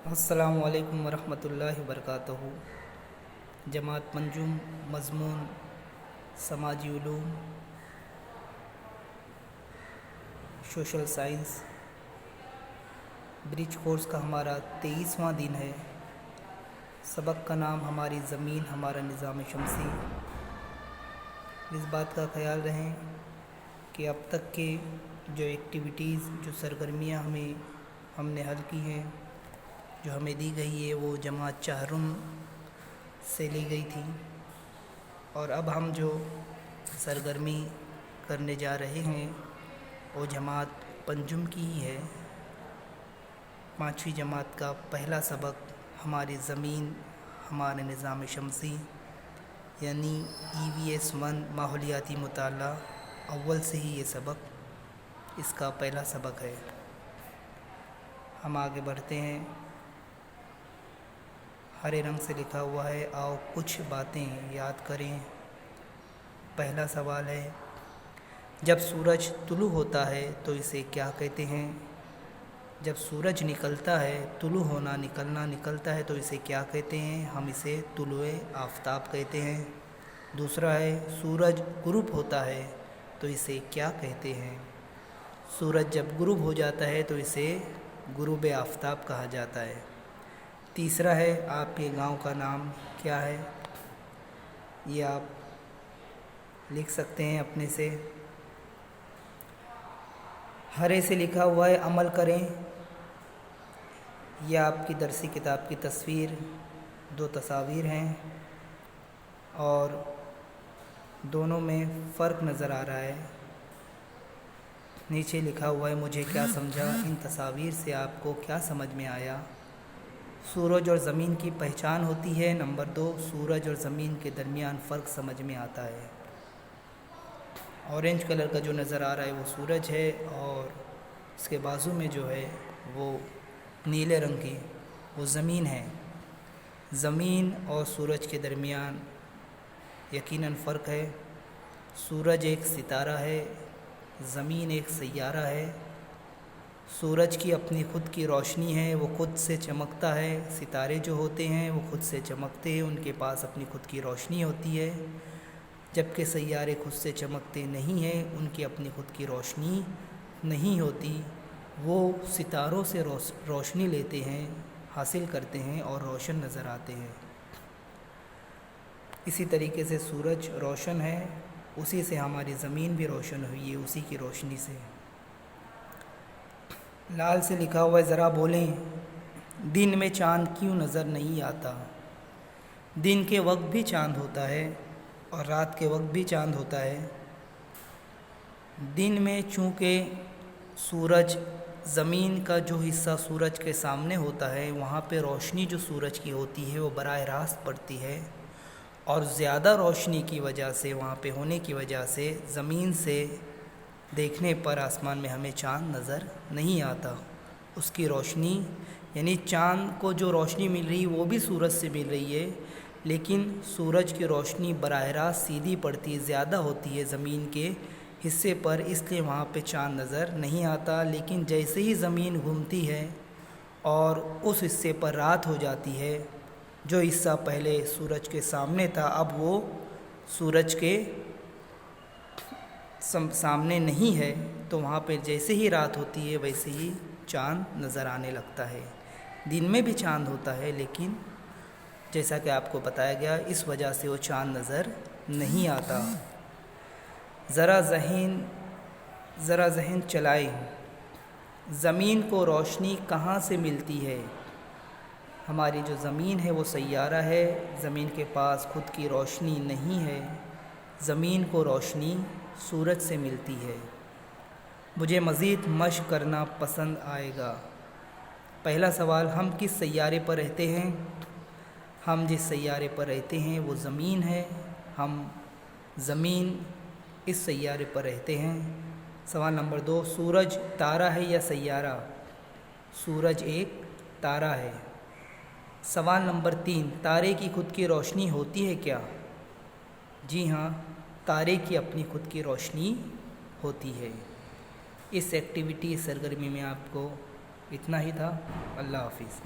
السلام علیکم ورحمۃ اللہ وبرکاتہ۔ جماعت پنجم، مضمون سماجی علوم، سوشل سائنس، برج کورس کا ہمارا 23واں دن ہے۔ سبق کا نام ہماری زمین ہمارا نظام شمسی۔ اس بات کا خیال رہیں کہ اب تک کے جو ایکٹیویٹیز، جو سرگرمیاں ہم نے حل کی ہیں، جو ہمیں دی گئی ہے، وہ جماعت چہارم سے لی گئی تھی، اور اب ہم جو سرگرمی کرنے جا رہے ہیں وہ جماعت پنجم کی ہی ہے۔ 5ویں جماعت کا پہلا سبق ہماری زمین ہمارے نظام شمسی، یعنی EVS1 ماحولیاتی مطالعہ، اول سے ہی یہ سبق اس کا پہلا سبق ہے۔ ہم آگے بڑھتے ہیں۔ ہرے رنگ سے لکھا ہوا ہے، آؤ کچھ باتیں یاد کریں۔ پہلا سوال ہے، جب سورج طلوع ہوتا ہے تو اسے کیا کہتے ہیں؟ جب سورج نکلتا ہے، طلوع ہونا، نکلتا ہے تو اسے کیا کہتے ہیں؟ ہم اسے طلوع آفتاب کہتے ہیں۔ دوسرا ہے، سورج غروب ہوتا ہے تو اسے کیا کہتے ہیں؟ سورج جب غروب ہو جاتا ہے تو اسے غروب آفتاب کہا جاتا ہے۔ تیسرا ہے، آپ کے گاؤں کا نام کیا ہے؟ یہ آپ لکھ سکتے ہیں اپنے سے۔ ہرے سے لکھا ہوا ہے، عمل کریں۔ یہ آپ کی درسی کتاب کی تصویر، 2 تصاویر ہیں اور دونوں میں فرق نظر آ رہا ہے۔ نیچے لکھا ہوا ہے، مجھے کیا سمجھا؟ ان تصاویر سے آپ کو کیا سمجھ میں آیا؟ سورج اور زمین کی پہچان ہوتی ہے۔ نمبر 2، سورج اور زمین کے درمیان فرق سمجھ میں آتا ہے۔ اورنج کلر کا جو نظر آ رہا ہے وہ سورج ہے، اور اس کے بازو میں جو ہے وہ نیلے رنگ کی، وہ زمین ہے۔ زمین اور سورج کے درمیان یقیناً فرق ہے۔ سورج ایک ستارہ ہے، زمین ایک سیارہ ہے۔ سورج کی اپنی خود کی روشنی ہے، وہ خود سے چمکتا ہے۔ ستارے جو ہوتے ہیں وہ خود سے چمکتے ہیں، ان کے پاس اپنی خود کی روشنی ہوتی ہے، جبکہ سیارے خود سے چمکتے نہیں ہیں، ان کی اپنی خود کی روشنی نہیں ہوتی۔ وہ ستاروں سے روشنی لیتے ہیں، حاصل کرتے ہیں اور روشن نظر آتے ہیں۔ اسی طریقے سے سورج روشن ہے، اسی سے ہماری زمین بھی روشن ہوئی ہے، اسی کی روشنی سے۔ لال سے لکھا ہوا ہے، ذرا بولیں، دن میں چاند کیوں نظر نہیں آتا؟ دن کے وقت بھی چاند ہوتا ہے اور رات کے وقت بھی چاند ہوتا ہے۔ دن میں چونکہ سورج، زمین کا جو حصہ سورج کے سامنے ہوتا ہے، وہاں پہ روشنی جو سورج کی ہوتی ہے وہ براہ راست پڑتی ہے، اور زیادہ روشنی کی وجہ سے، وہاں پہ ہونے کی وجہ سے زمین سے دیکھنے پر آسمان میں ہمیں چاند نظر نہیں آتا۔ اس کی روشنی، یعنی چاند کو جو روشنی مل رہی وہ بھی سورج سے مل رہی ہے، لیکن سورج کی روشنی براہ راست سیدھی پڑتی ہے، زیادہ ہوتی ہے زمین کے حصے پر، اس لیے وہاں پہ چاند نظر نہیں آتا۔ لیکن جیسے ہی زمین گھومتی ہے اور اس حصے پر رات ہو جاتی ہے، جو حصہ پہلے سورج کے سامنے تھا اب وہ سورج کے سامنے نہیں ہے، تو وہاں پہ جیسے ہی رات ہوتی ہے ویسے ہی چاند نظر آنے لگتا ہے۔ دن میں بھی چاند ہوتا ہے، لیکن جیسا کہ آپ کو بتایا گیا، اس وجہ سے وہ چاند نظر نہیں آتا۔ ذرا ذہن چلائیں، زمین کو روشنی کہاں سے ملتی ہے؟ ہماری جو زمین ہے وہ سیارہ ہے، زمین کے پاس خود کی روشنی نہیں ہے، زمین کو روشنی سورج سے ملتی ہے۔ مجھے مزید مشق کرنا پسند آئے گا۔ پہلا سوال، ہم کس سیارے پر رہتے ہیں؟ ہم جس سیارے پر رہتے ہیں وہ زمین ہے، ہم زمین اس سیارے پر رہتے ہیں۔ سوال نمبر 2، سورج تارہ ہے یا سیارہ؟ سورج ایک تارہ ہے۔ سوال نمبر 3، تارے کی خود کی روشنی ہوتی ہے کیا؟ جی ہاں، تارے کی اپنی خود کی روشنی ہوتی ہے۔ اس ایکٹیویٹی، سرگرمی میں آپ کو اتنا ہی تھا۔ اللہ حافظ۔